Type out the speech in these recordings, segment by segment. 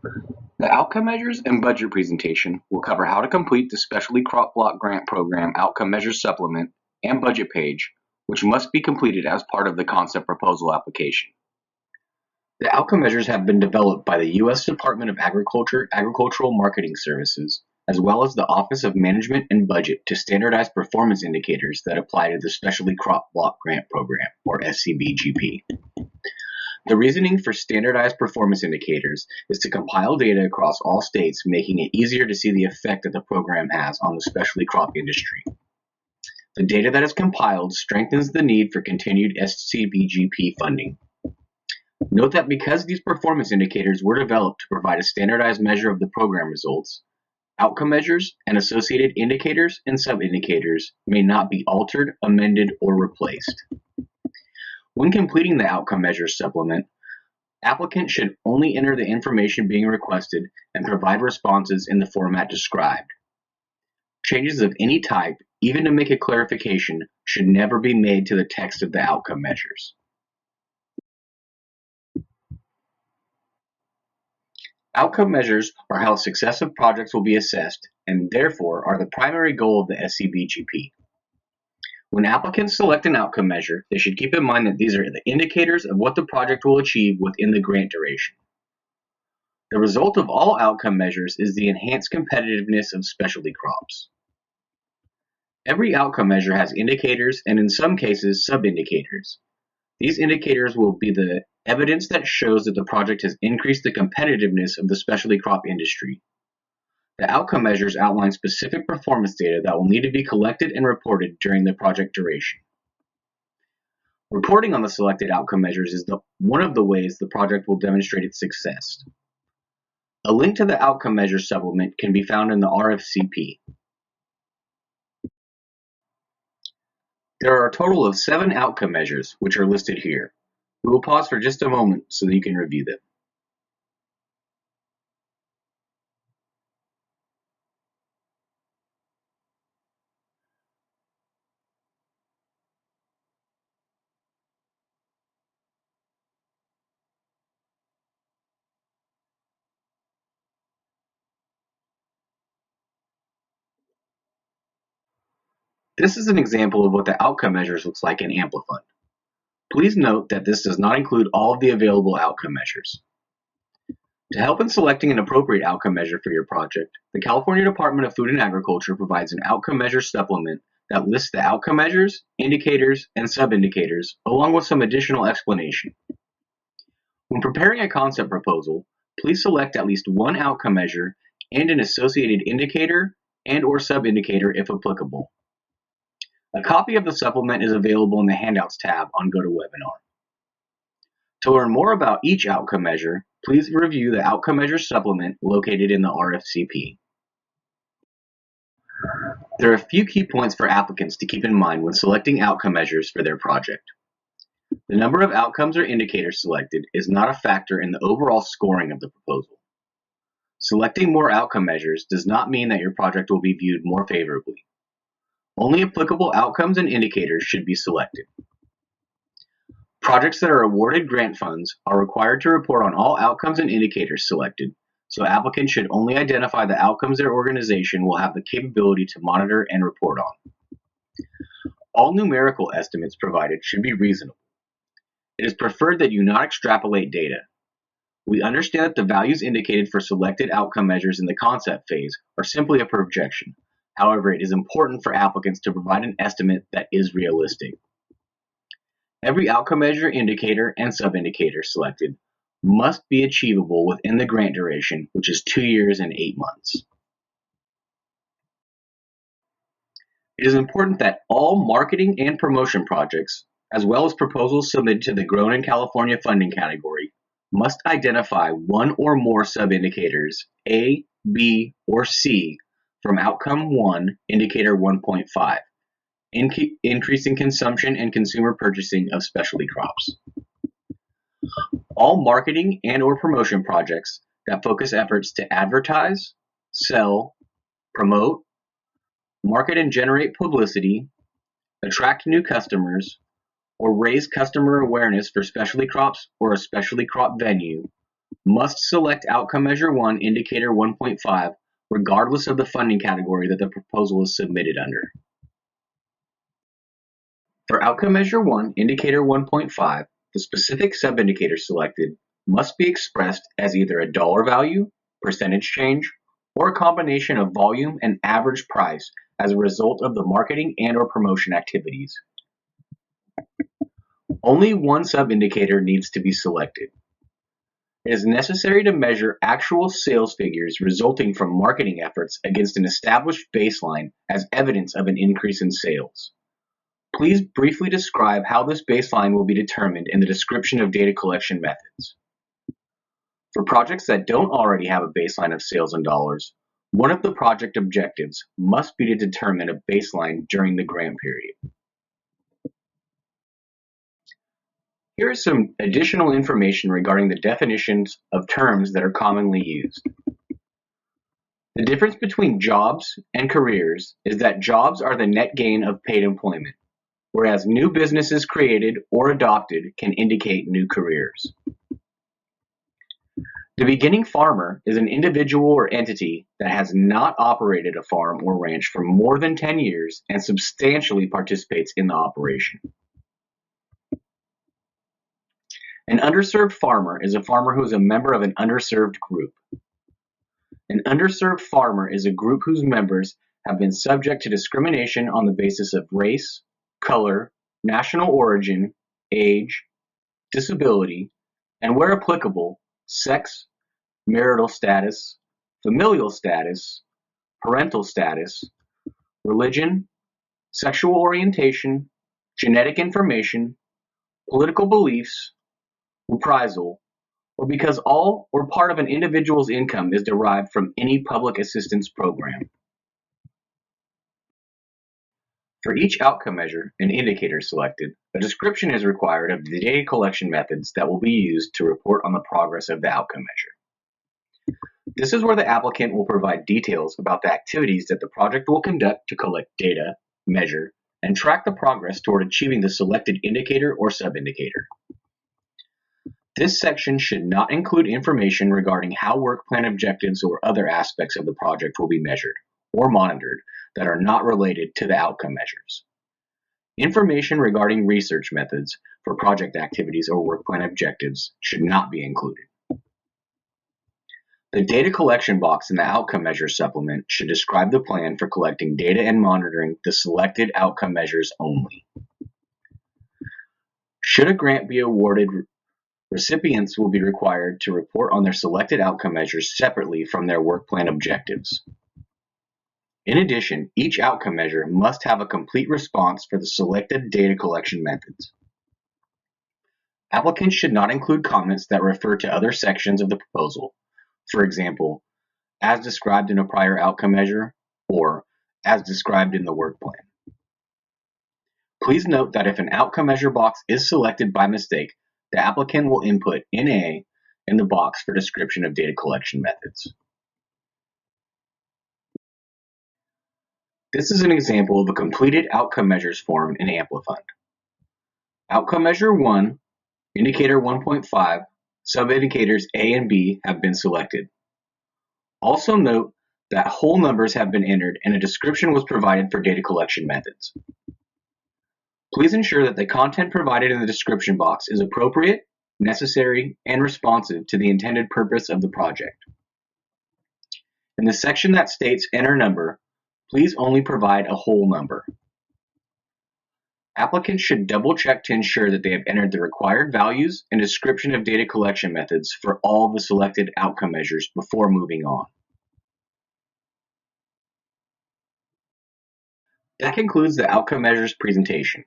The outcome measures and budget presentation will cover how to complete the Specialty Crop Block Grant Program Outcome Measures Supplement and budget page, which must be completed as part of the concept proposal application. The outcome measures have been developed by the U.S. Department of Agriculture Agricultural Marketing Services, as well as the Office of Management and Budget to standardize performance indicators that apply to the Specialty Crop Block Grant Program, or SCBGP. The reasoning for standardized performance indicators is to compile data across all states, making it easier to see the effect that the program has on the specialty crop industry. The data that is compiled strengthens the need for continued SCBGP funding. Note that because these performance indicators were developed to provide a standardized measure of the program results, outcome measures and associated indicators and sub-indicators may not be altered, amended, or replaced. When completing the outcome measures supplement, applicants should only enter the information being requested and provide responses in the format described. Changes of any type, even to make a clarification, should never be made to the text of the outcome measures. Outcome measures are how successive projects will be assessed and therefore are the primary goal of the SCBGP. When applicants select an outcome measure, they should keep in mind that these are the indicators of what the project will achieve within the grant duration. The result of all outcome measures is the enhanced competitiveness of specialty crops. Every outcome measure has indicators and in some cases sub-indicators. These indicators will be the evidence that shows that the project has increased the competitiveness of the specialty crop industry. The outcome measures outline specific performance data that will need to be collected and reported during the project duration. Reporting on the selected outcome measures is one of the ways the project will demonstrate its success. A link to the outcome measures supplement can be found in the RFCP. There are a total of 7 outcome measures, which are listed here. We will pause for just a moment so that you can review them. This is an example of what the outcome measures looks like in Amplifund. Please note that this does not include all of the available outcome measures. To help in selecting an appropriate outcome measure for your project, the California Department of Food and Agriculture provides an outcome measure supplement that lists the outcome measures, indicators, and sub-indicators, along with some additional explanation. When preparing a concept proposal, please select at least one outcome measure and an associated indicator and/or sub-indicator if applicable. A copy of the supplement is available in the Handouts tab on GoToWebinar. To learn more about each outcome measure, please review the Outcome Measures Supplement located in the RFCP. There are a few key points for applicants to keep in mind when selecting outcome measures for their project. The number of outcomes or indicators selected is not a factor in the overall scoring of the proposal. Selecting more outcome measures does not mean that your project will be viewed more favorably. Only applicable outcomes and indicators should be selected. Projects that are awarded grant funds are required to report on all outcomes and indicators selected, so applicants should only identify the outcomes their organization will have the capability to monitor and report on. All numerical estimates provided should be reasonable. It is preferred that you not extrapolate data. We understand that the values indicated for selected outcome measures in the concept phase are simply a projection. However, it is important for applicants to provide an estimate that is realistic. Every outcome measure, indicator, and sub-indicator selected must be achievable within the grant duration, which is 2 years and 8 months. It is important that all marketing and promotion projects, as well as proposals submitted to the Grown in California funding category, must identify one or more sub-indicators, A, B, or C, from Outcome 1, Indicator 1.5, increasing consumption and consumer purchasing of specialty crops. All marketing and/or promotion projects that focus efforts to advertise, sell, promote, market and generate publicity, attract new customers, or raise customer awareness for specialty crops or a specialty crop venue must select Outcome Measure 1, Indicator 1.5, regardless of the funding category that the proposal is submitted under. For Outcome Measure 1, Indicator 1.5, the specific sub-indicator selected must be expressed as either a dollar value, percentage change, or a combination of volume and average price as a result of the marketing and/or promotion activities. Only one sub-indicator needs to be selected. It is necessary to measure actual sales figures resulting from marketing efforts against an established baseline as evidence of an increase in sales. Please briefly describe how this baseline will be determined in the description of data collection methods. For projects that don't already have a baseline of sales in dollars, one of the project objectives must be to determine a baseline during the grant period. Here is some additional information regarding the definitions of terms that are commonly used. The difference between jobs and careers is that jobs are the net gain of paid employment, whereas new businesses created or adopted can indicate new careers. The beginning farmer is an individual or entity that has not operated a farm or ranch for more than 10 years and substantially participates in the operation. An underserved farmer is a farmer who is a member of an underserved group. An underserved farmer is a group whose members have been subject to discrimination on the basis of race, color, national origin, age, disability, and where applicable, sex, marital status, familial status, parental status, religion, sexual orientation, genetic information, political beliefs, reprisal, or because all or part of an individual's income is derived from any public assistance program. For each outcome measure and indicator selected, a description is required of the data collection methods that will be used to report on the progress of the outcome measure. This is where the applicant will provide details about the activities that the project will conduct to collect data, measure, and track the progress toward achieving the selected indicator or sub-indicator. This section should not include information regarding how work plan objectives or other aspects of the project will be measured or monitored that are not related to the outcome measures. Information regarding research methods for project activities or work plan objectives should not be included. The data collection box in the outcome measure supplement should describe the plan for collecting data and monitoring the selected outcome measures only. Should a grant be awarded, recipients will be required to report on their selected outcome measures separately from their work plan objectives. In addition, each outcome measure must have a complete response for the selected data collection methods. Applicants should not include comments that refer to other sections of the proposal. For example, as described in a prior outcome measure, or as described in the work plan. Please note that if an outcome measure box is selected by mistake, the applicant will input NA in the box for description of data collection methods. This is an example of a completed outcome measures form in Amplifund. Outcome measure 1, indicator 1.5, sub-indicators A and B have been selected. Also note that whole numbers have been entered and a description was provided for data collection methods. Please ensure that the content provided in the description box is appropriate, necessary, and responsive to the intended purpose of the project. In the section that states enter number, please only provide a whole number. Applicants should double-check to ensure that they have entered the required values and description of data collection methods for all the selected outcome measures before moving on. That concludes the outcome measures presentation.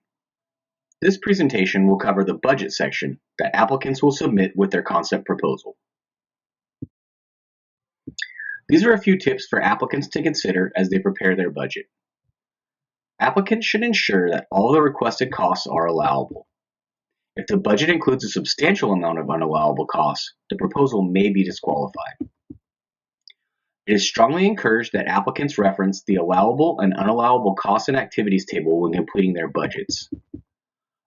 This presentation will cover the budget section that applicants will submit with their concept proposal. These are a few tips for applicants to consider as they prepare their budget. Applicants should ensure that all the requested costs are allowable. If the budget includes a substantial amount of unallowable costs, the proposal may be disqualified. It is strongly encouraged that applicants reference the allowable and unallowable costs and activities table when completing their budgets.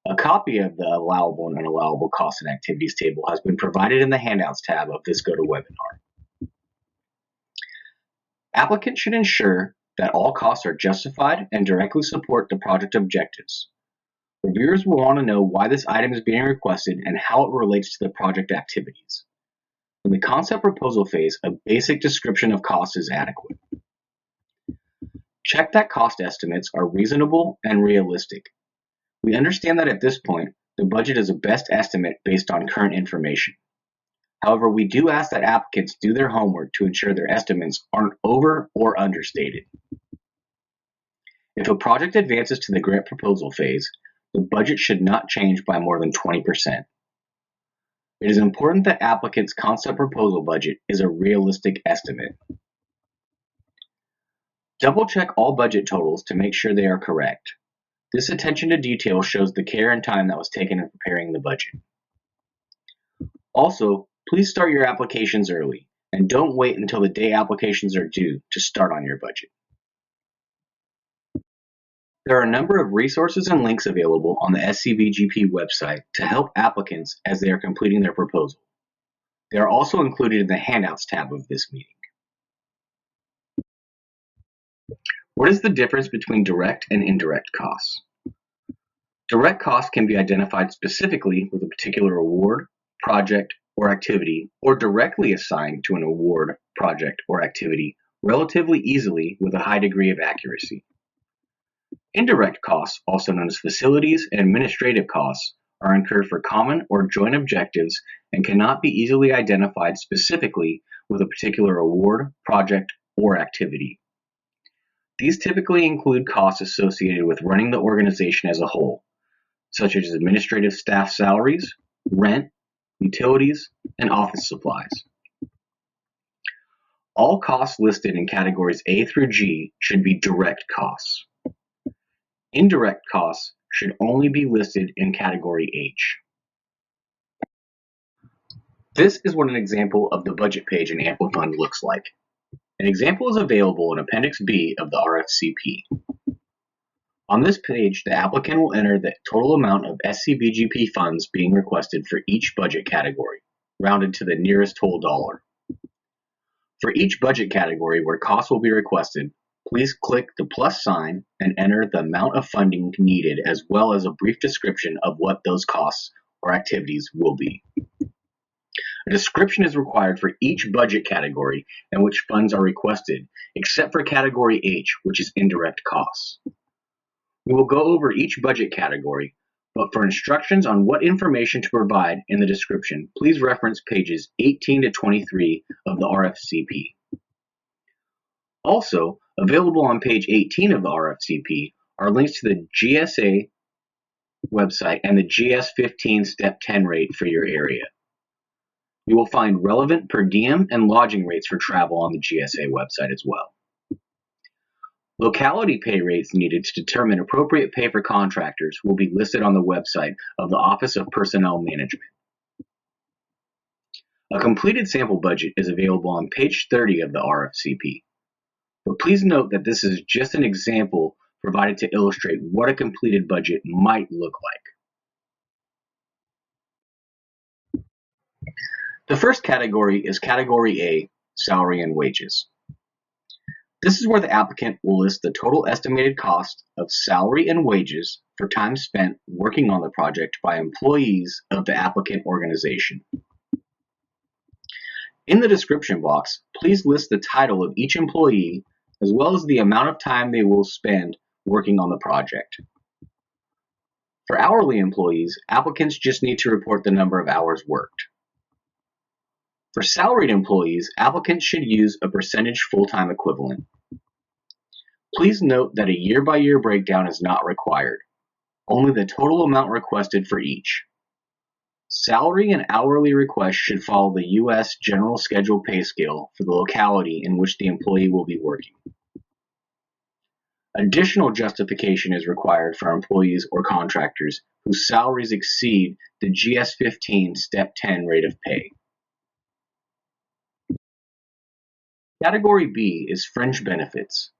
A copy of the allowable and unallowable costs and activities table has been provided in the Handouts tab of this GoToWebinar. Applicants should ensure that all costs are justified and directly support the project objectives. Reviewers will want to know why this item is being requested and how it relates to the project activities. In the concept proposal phase, a basic description of costs is adequate. Check that cost estimates are reasonable and realistic. We understand that at this point, the budget is a best estimate based on current information. However, we do ask that applicants do their homework to ensure their estimates aren't over or understated. If a project advances to the grant proposal phase, the budget should not change by more than 20%. It is important that applicants' concept proposal budget is a realistic estimate. Double-check all budget totals to make sure they are correct. This attention to detail shows the care and time that was taken in preparing the budget. Also, please start your applications early, and don't wait until the day applications are due to start on your budget. There are a number of resources and links available on the SCBGP website to help applicants as they are completing their proposal. They are also included in the Handouts tab of this meeting. What is the difference between direct and indirect costs? Direct costs can be identified specifically with a particular award, project, or activity, or directly assigned to an award, project, or activity relatively easily with a high degree of accuracy. Indirect costs, also known as facilities and administrative costs, are incurred for common or joint objectives and cannot be easily identified specifically with a particular award, project, or activity. These typically include costs associated with running the organization as a whole, such as administrative staff salaries, rent, utilities, and office supplies. All costs listed in categories A through G should be direct costs. Indirect costs should only be listed in category H. This is what an example of the budget page in Amplifund looks like. An example is available in Appendix B of the RFCP. On this page, the applicant will enter the total amount of SCBGP funds being requested for each budget category, rounded to the nearest whole dollar. For each budget category where costs will be requested, please click the plus sign and enter the amount of funding needed as well as a brief description of what those costs or activities will be. A description is required for each budget category and which funds are requested, except for category H, which is indirect costs. We will go over each budget category, but for instructions on what information to provide in the description, please reference pages 18 to 23 of the RFCP. Also, available on page 18 of the RFCP are links to the GSA website and the GS15 Step 10 rate for your area. You will find relevant per diem and lodging rates for travel on the GSA website as well. Locality pay rates needed to determine appropriate pay for contractors will be listed on the website of the Office of Personnel Management. A completed sample budget is available on page 30 of the RFCP. But please note that this is just an example provided to illustrate what a completed budget might look like. The first category is Category A, Salary and Wages. This is where the applicant will list the total estimated cost of salary and wages for time spent working on the project by employees of the applicant organization. In the description box, please list the title of each employee as well as the amount of time they will spend working on the project. For hourly employees, applicants just need to report the number of hours worked. For salaried employees, applicants should use a percentage full-time equivalent. Please note that a year-by-year breakdown is not required, only the total amount requested for each. Salary and hourly requests should follow the U.S. General Schedule pay scale for the locality in which the employee will be working. Additional justification is required for employees or contractors whose salaries exceed the GS15 Step 10 rate of pay. Category B is Fringe benefits.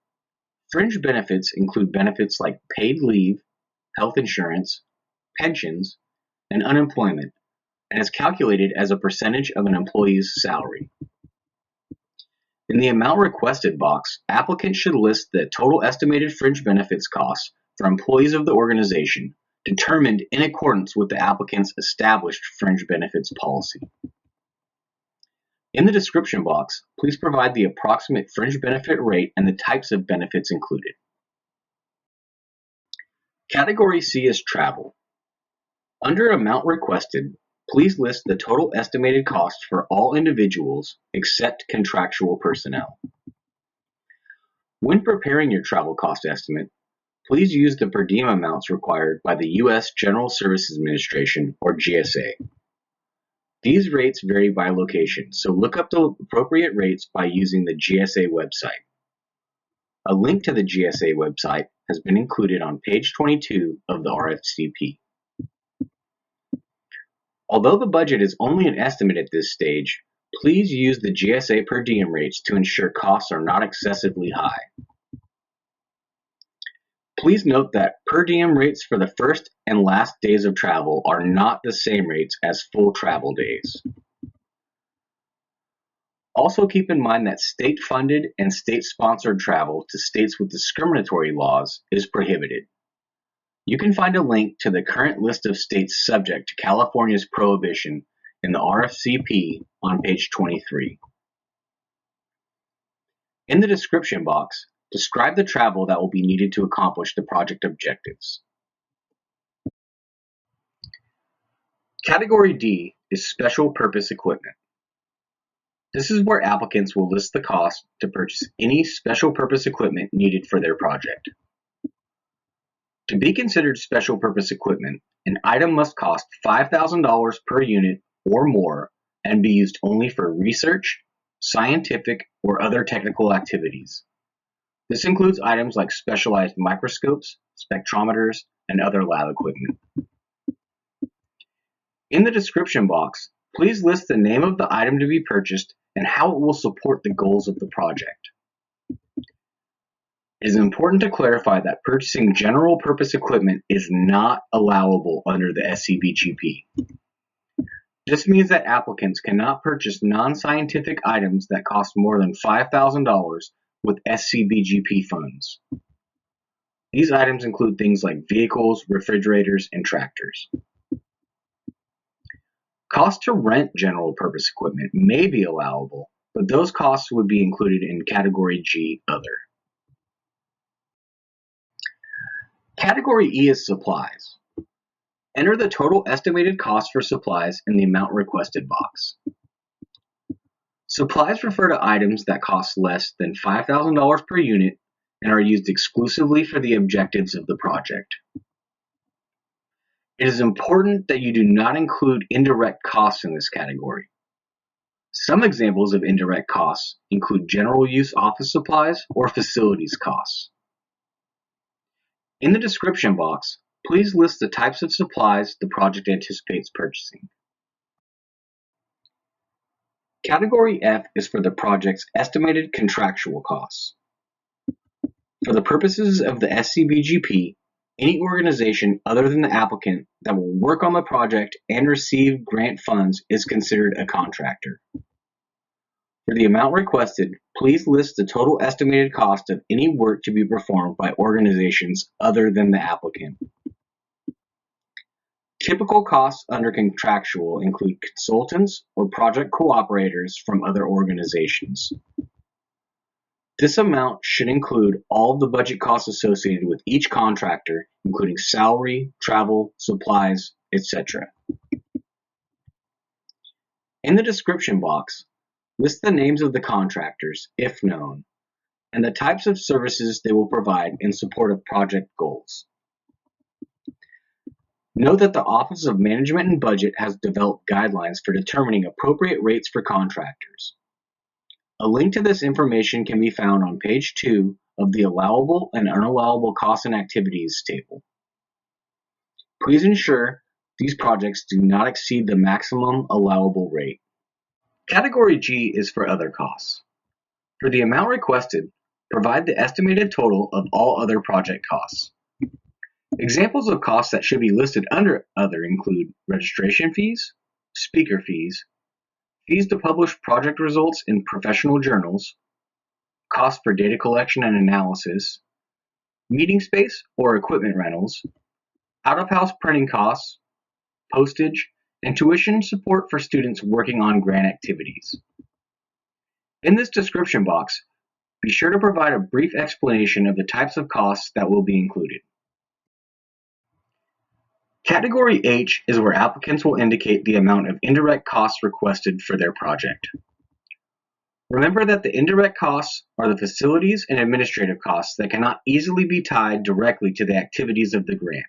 Fringe benefits include benefits like paid leave, health insurance, pensions, and unemployment, and is calculated as a percentage of an employee's salary. In the amount requested box, applicants should list the total estimated fringe benefits costs for employees of the organization, determined in accordance with the applicant's established fringe benefits policy. In the description box, please provide the approximate fringe benefit rate and the types of benefits included. Category C is travel. Under amount requested, please list the total estimated cost for all individuals except contractual personnel. When preparing your travel cost estimate, please use the per diem amounts required by the U.S. General Services Administration, or GSA. These rates vary by location, so look up the appropriate rates by using the GSA website. A link to the GSA website has been included on page 22 of the RFCP. Although the budget is only an estimate at this stage, please use the GSA per diem rates to ensure costs are not excessively high. Please note that per diem rates for the first and last days of travel are not the same rates as full travel days. Also keep in mind that state-funded and state-sponsored travel to states with discriminatory laws is prohibited. You can find a link to the current list of states subject to California's prohibition in the RFCP on page 23. In the description box, describe the travel that will be needed to accomplish the project objectives. Category D is special purpose equipment. This is where applicants will list the cost to purchase any special purpose equipment needed for their project. To be considered special purpose equipment, an item must cost $5,000 per unit or more and be used only for research, scientific, or other technical activities. This includes items like specialized microscopes, spectrometers, and other lab equipment. In the description box, please list the name of the item to be purchased and how it will support the goals of the project. It is important to clarify that purchasing general purpose equipment is not allowable under the SCBGP. This means that applicants cannot purchase non-scientific items that cost more than $5,000 with SCBGP funds. These items include things like vehicles, refrigerators, and tractors. Costs to rent general purpose equipment may be allowable, but those costs would be included in Category G, Other. Category E is supplies. Enter the total estimated cost for supplies in the amount requested box. Supplies refer to items that cost less than $5,000 per unit and are used exclusively for the objectives of the project. It is important that you do not include indirect costs in this category. Some examples of indirect costs include general use office supplies or facilities costs. In the description box, please list the types of supplies the project anticipates purchasing. Category F is for the project's estimated contractual costs. For the purposes of the SCBGP, any organization other than the applicant that will work on the project and receive grant funds is considered a contractor. For the amount requested, please list the total estimated cost of any work to be performed by organizations other than the applicant. Typical costs under contractual include consultants or project cooperators from other organizations. This amount should include all of the budget costs associated with each contractor, including salary, travel, supplies, etc. In the description box, list the names of the contractors, if known, and the types of services they will provide in support of project goals. Note that the Office of Management and Budget has developed guidelines for determining appropriate rates for contractors. A link to this information can be found on page 2 of the Allowable and Unallowable Costs and Activities table. Please ensure these projects do not exceed the maximum allowable rate. Category G is for other costs. For the amount requested, provide the estimated total of all other project costs. Examples of costs that should be listed under Other include registration fees, speaker fees, fees to publish project results in professional journals, costs for data collection and analysis, meeting space or equipment rentals, out-of-house printing costs, postage, and tuition support for students working on grant activities. In this description box, be sure to provide a brief explanation of the types of costs that will be included. Category H is where applicants will indicate the amount of indirect costs requested for their project. Remember that the indirect costs are the facilities and administrative costs that cannot easily be tied directly to the activities of the grant.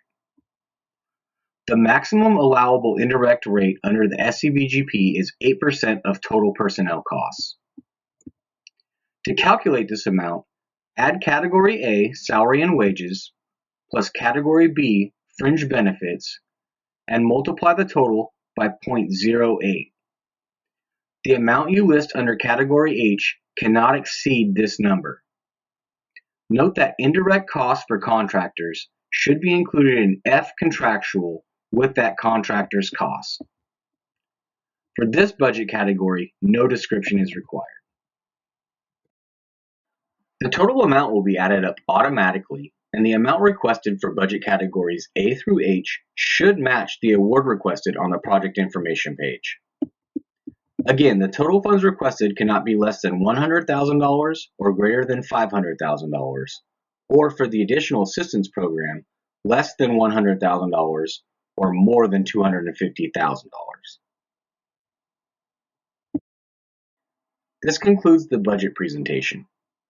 The maximum allowable indirect rate under the SCBGP is 8% of total personnel costs. To calculate this amount, add Category A, salary and wages, plus Category B, fringe benefits, and multiply the total by 0.08. The amount you list under Category H cannot exceed this number. Note that indirect costs for contractors should be included in F Contractual with that contractor's costs. For this budget category, no description is required. The total amount will be added up automatically, and the amount requested for budget categories A through H should match the award requested on the project information page. Again, the total funds requested cannot be less than $100,000 or greater than $500,000, or for the additional assistance program, less than $100,000 or more than $250,000. This concludes the budget presentation.